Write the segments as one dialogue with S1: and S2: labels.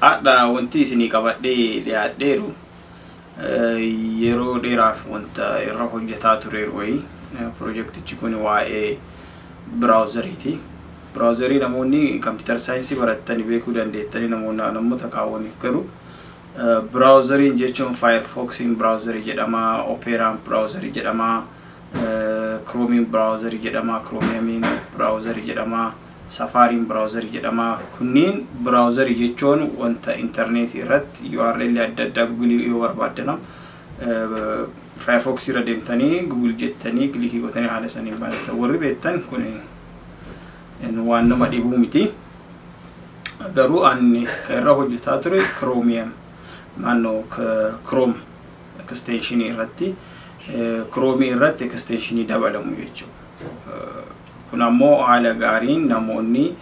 S1: Ada wanti isinii qabadhee dhiyaadheeru yeroo dheeraaf wanta irra hojjetaa tureeru wayii projektichi kun waa'ee browseriiti. Browserii namoonni computer science barattanii beekuu dandeettanii namoota kaawwaniif garuu browseriin jechuun Firefoxin browserii jedhama, Operaan browserii jedhama, Chromium browserii jedhama, Chromium browserii jedhama, Safari browserii jedhama. Kunniin browserii jechuun wanta internetii irratti URL adda addaa Google yoo barbaaddan Firefox irra deemtanii Google jettanii kilikii gootanii haala saniin banatan. Warri beektan kun waan nama dhibuu miti. Garuu ani irra hojjetaa ture Chromium Chrome extension irratti Chrome irratti extension dabalamu jechuudha. Kun ammoo haala gaariin namoonni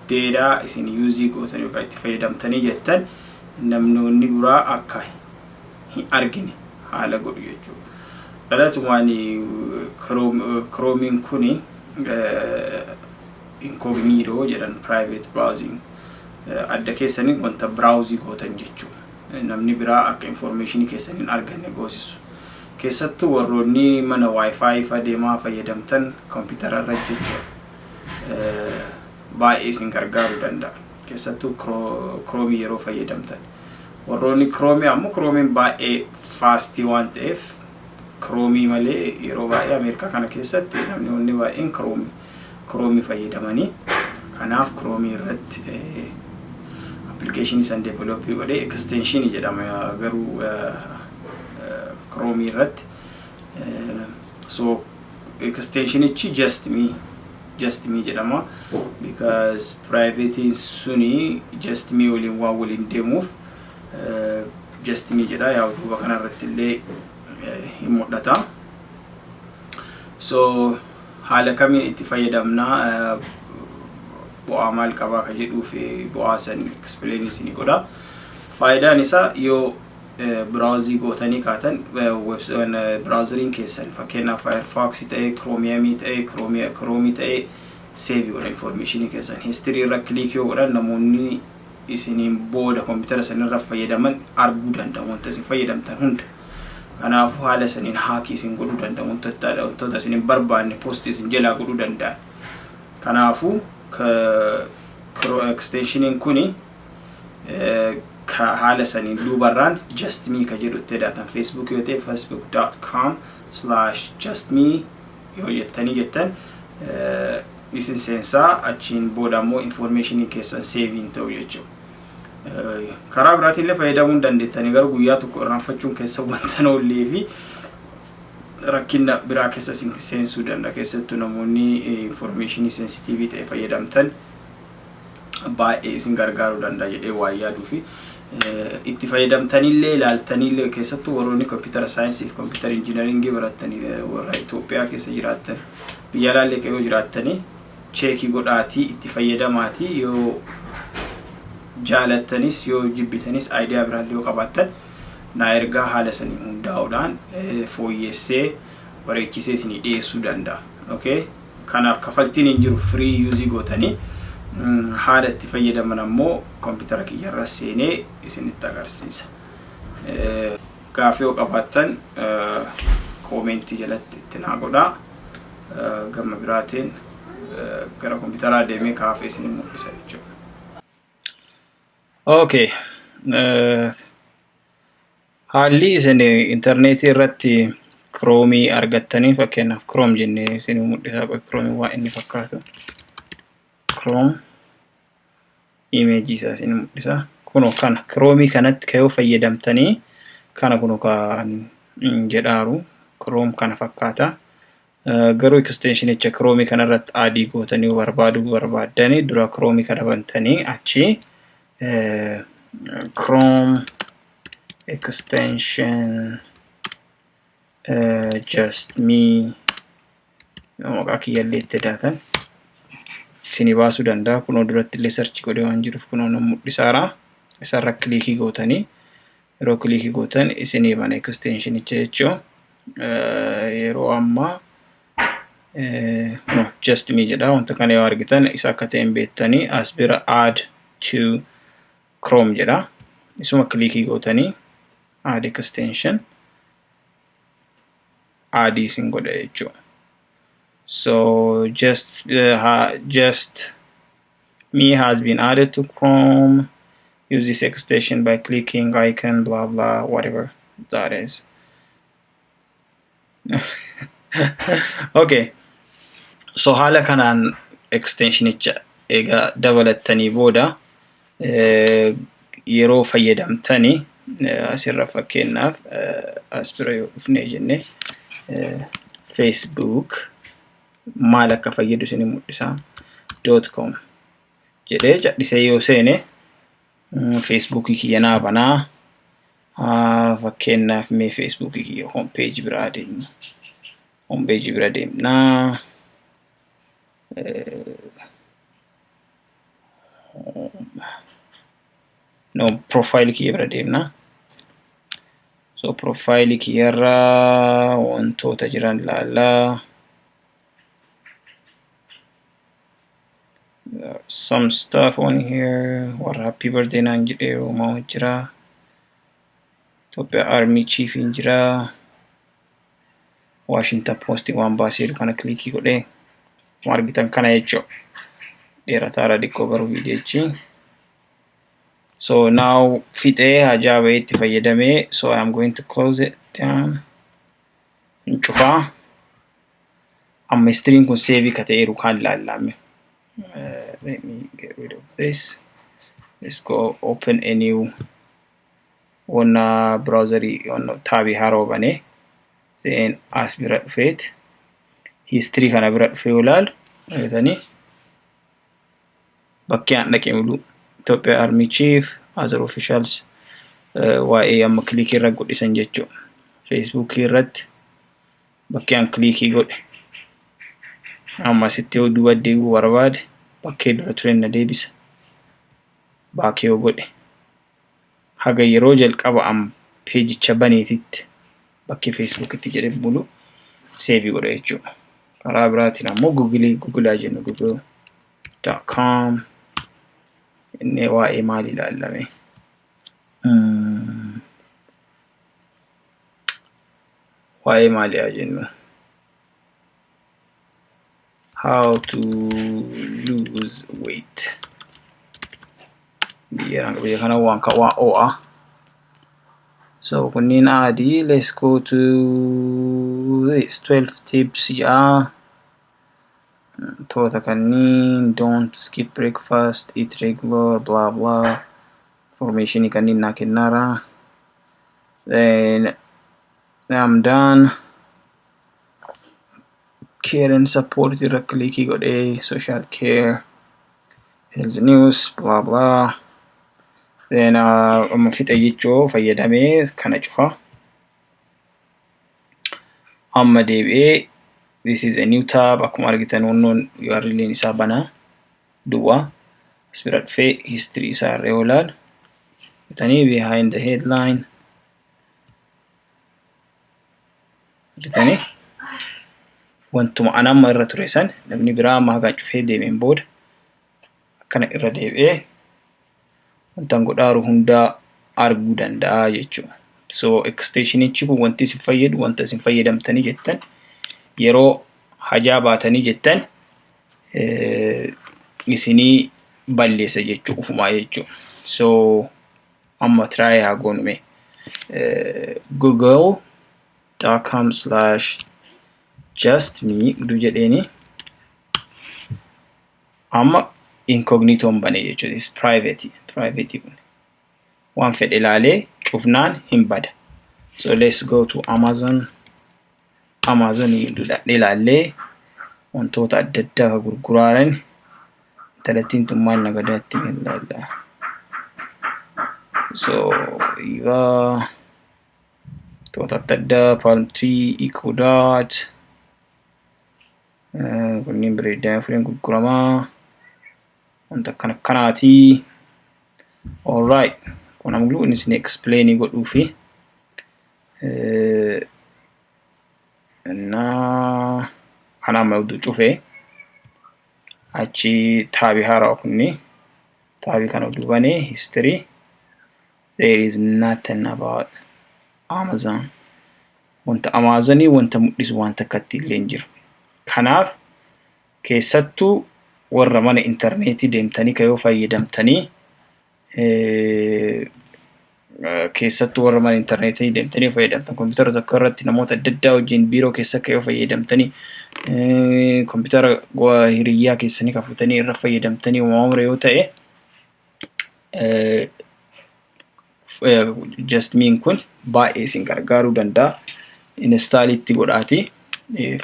S1: data isin use gootanii yookaan itti fayyadamtanii jettan namoonni biraa akka hin argine haala godhu jechuudha. Dhalatumaan Chrome kuni incognito jedhan private browsing adda keessanii wanta browse gootan jechuudha. Namni biraa akka information keessanii arganne goosisu. Keessattuu warroonni mana wifi fadeemaa fayyadamtan computer irra jechuudha. Baay'ee isin gargaaruu danda'a. Keessattuu Chrome yeroo fayyadamtan. Warroonni Chrome ammoo Chrome baay'ee fast waan ta'eef Chrome malee yeroo baay'ee Ameerikaa kana keessatti namni baay'een Chrome fayyadamanii. Kanaaf Chrome irratti application isan develop godhee extension jedhama garuu Chrome irratti so extension ichi justme jedhama because private suni justme waliin deemuuf justme jedha yaa duuba kana irratti illee hin mul'ata. So haala kamiin itti fayyadamna bu'aa maal qaba ka jedhuu fi bu'aa san explain isinii godha. Faayidaan isaa yoo browsing gootanii kaatan website browsering keessan fakkeenyaaf Firefox ta'e, Chromium ta'e, Chrome ta'e save godha information keessan. History irra click yoo godhan namoonni isiniin booda computer sanirra fayyadaman arguu danda'u wanta isin fayyadamtan hunda. Kanaafuu haala saniin hack isin godhuu danda'u wantoota isin barbaanne post isin jalaa godhuu danda'an. Kanaafuu extension kuni haala saniin duubarraan justme ka jedhutti daatan Facebook yoo ta'e facebook.com/justme yoo jettan isin seensaa achiin booda ammoo information keessan saving ta'u jechuudha. Karaa biraatiin illee fayyadamuu dandeettanii garuu guyyaa tokko irraanfachuun keessa wanta noollee fi rakkina biraa keessa seensuu danda'a. Keessattuu namoonni information sensitive ta'e fayyadamtan baay'ee isin gargaaruu danda'a jedhee waa yaaduu fi itti fayyadamtanillee ilaaltanillee keessattuu warroonni computer science fi computer engineering barattanii warra Itoophiyaa keessa jiraattan biyya alaallee yoo jiraattanii cheekii godhaatii itti fayyadamaatii yoo jaalattanis yoo jibbitanis idea biraallee yoo qabaattan na ergaa haala sanii hundaa'uudhaan fooyyessee bareechisee isinii dhiyeessuu danda'a. Okay? Kanaaf kafaltiin hin jiru free use gootanii haala itti fayyadaman ammoo computer kiyyarra seenee isinitti agarsiisa. Gaaffii yoo qabaattan comment jalatti itti naa godhaa. Gama biraatiin gara computeraa deemee kaafee isin mul'isa jechuudha. Okay. Haalli isin internet irratti Chrome argattanii fakkeenyaaf Chrome jennee isin mul'isa. Chrome waa inni fakkaatu. Chrome image isa isin mul'isa. Kuno kana Chrome kanatti kayoo fayyadamtanii kana kuno kan jedhaaru Chrome kana fakkaata. Garuu extension icha Chrome kana irratti adii gootanii barbaaddanii dura Chrome kana bantanii achi Chrome extension justme maqaa kiyyalleetti daatan isinii baasuu danda'a. Kunoo duratti illee search godhee waan jiruuf kunoo nama mul'isaara. Isarra clickii gootanii yeroo clickii gootan isinii bana extension icha jechuun yeroo ammaa no justme jedha wanta kana yoo argitan isa akka ta'een beektanii as bira add to Chrome jedha. Isuma clickii gootanii add extension add isin godha jechuudha. So just me has been added to Chrome. Use this extension by clicking icon blah blah whatever that is. Okay, so haala kanaan extensionicha ega dabalatanii booda yeroo fayyadamtanii asirra fakkeenyaaf as bira yoo dhufne jenne Facebook maal akka fayyadu isin mul'isa .com jedhee jadhisee yoo seene Facebook kiyyanaa banaa fakkeenyaaf mee Facebook kiyya homepage bira deemnaa no profile kiyya bira deemnaa. So profile kiyyarra wantoota jiran ilaallaa. Some stuff on here. What happy birthday naan jedhee Roomaa jira. Ethiopia Army Chief in jira. Washington Post waan baasee kana clickii godhee argitan kana jechuudha. Dheerataara dhiqqoo garuu viidiyochi. So now fixee hajaa baheetti fayyadamee. So I am going to close it down. Cufaa. Amma stream kun save ka ta'eeru kan laallame. Let me get rid of this. Let's go open a new on browser on tabi harobane. Then as bira dhufeet history kana bira dhufee olaal ayatanii bakkee aan dhaqee mulu Ethiopia Army Chief other officials waa'ee amma click irra godhisan jechuudha. Facebook irratti bakkee aan clickii godhe amma sitti yoo duuba deebi'uu barbaade bakkee dura ture na deebisa bakkee yoo godhe haga yeroo jalqaba am page baneetitti bakkee Facebook itti jedhee bulu save godha jechuudha. Karaa biraatiin ammoo Google jennu google.com inni waa'ee maal ilaallame waa'ee maal jennu how to lose weight. Biyya kana waan ka waan o'a. So kunniin aadi, let's go to this 12 tips. Yeah, toota kanniin don't skip breakfast, eat regular, blah blah. Information kanniin naa kennaara. Then I'm done. Care and support directly godhee social care, health news, blah blah. Then amma fixa jechoo fayyadamee kana cufa. Amma deebi'ee this is a new tab akkuma argitan wannoon URL isaa banaa duwwaa asbira dhufee history isaa irra olaal bitanii behind the headline bitanii wantuma anamma irra ture san namni biraa amma hagaa cufee deemeen booda akkana irra deebi'ee wantan godhaaru hundaa arguu danda'a jechuudha. So extensionichi kun wanti isin fayyadu wanta isin fayyadamtanii jettan yeroo hajaa baatanii jettan isinii balleessa jechuu ufumaa jechuudha. So amma try haa goonume google.com/justme du jedheeni amma incognito bane jechuudha. Is private kun waan fedhe ilaalee cufnaan hin bada. So let's go to Amazon ilaalee wantoota adda addaa gurguraaran talattiin tummaan nagadaatti ilaalla. So iva toota adda addaa palm tree, eco-dot kunniin bireeddaa furiin gurguramaa wanta kanaati. All right, kun amulu isin explain godhuufi na kana mawdu cufe achi taabi haaraa kunni taabii kana duubanii history. There is nothing about Amazon. Wanta Amazonii wanta mul'isu wanta akkatti illee hin jiru. Kanaaf keessattuu warra mana internetii deemtanii kayoo fayyadamtanii keessattuu warra mana internetii deemtanii fayyadamtan kompiitara tokko irratti namoota adda addaa wajjin biiroo keessa kayoo fayyadamtanii kompiitara hiriyyaa keessanii kafatanii irra fayyadamtanii uumamure yoo ta'e justme kun baay'ee isin gargaaruu danda'a. Install itti godhaati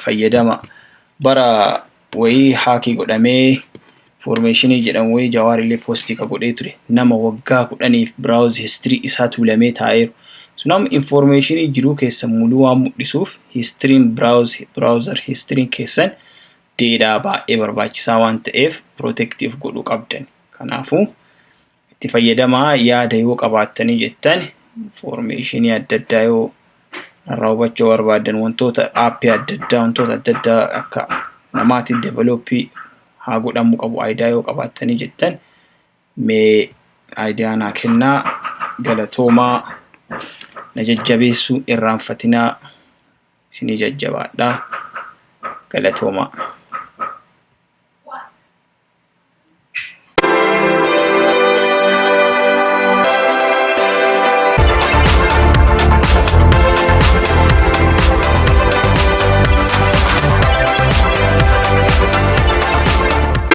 S1: fayyadama. Bara wayii haakii godhamee formationii jedhamu wayii Jawaarillee postii ka godhee ture nama waggaa 10 browse history isaa tuulamee taa'eeru. Sunam informationii jiruu keessa muluu waan mul'isuuf history browser history keessan data baay'ee barbaachisaa waan ta'eef protective godhuu qabdan. Kanaafuu itti fayyadamaa yaada yoo qabaattanii jettan informationii adda addaa yoo raawwachuu barbaadan wantoota aappii adda addaa wantoota adda addaa akka namaatiin developii haa godhamu qabu idea yoo qabaattanii jettan mee idea naa kennaa. Galatoomaa na jajjabeessuu irraanfatinaa isinii jajjabaadhaa. Galatoomaa.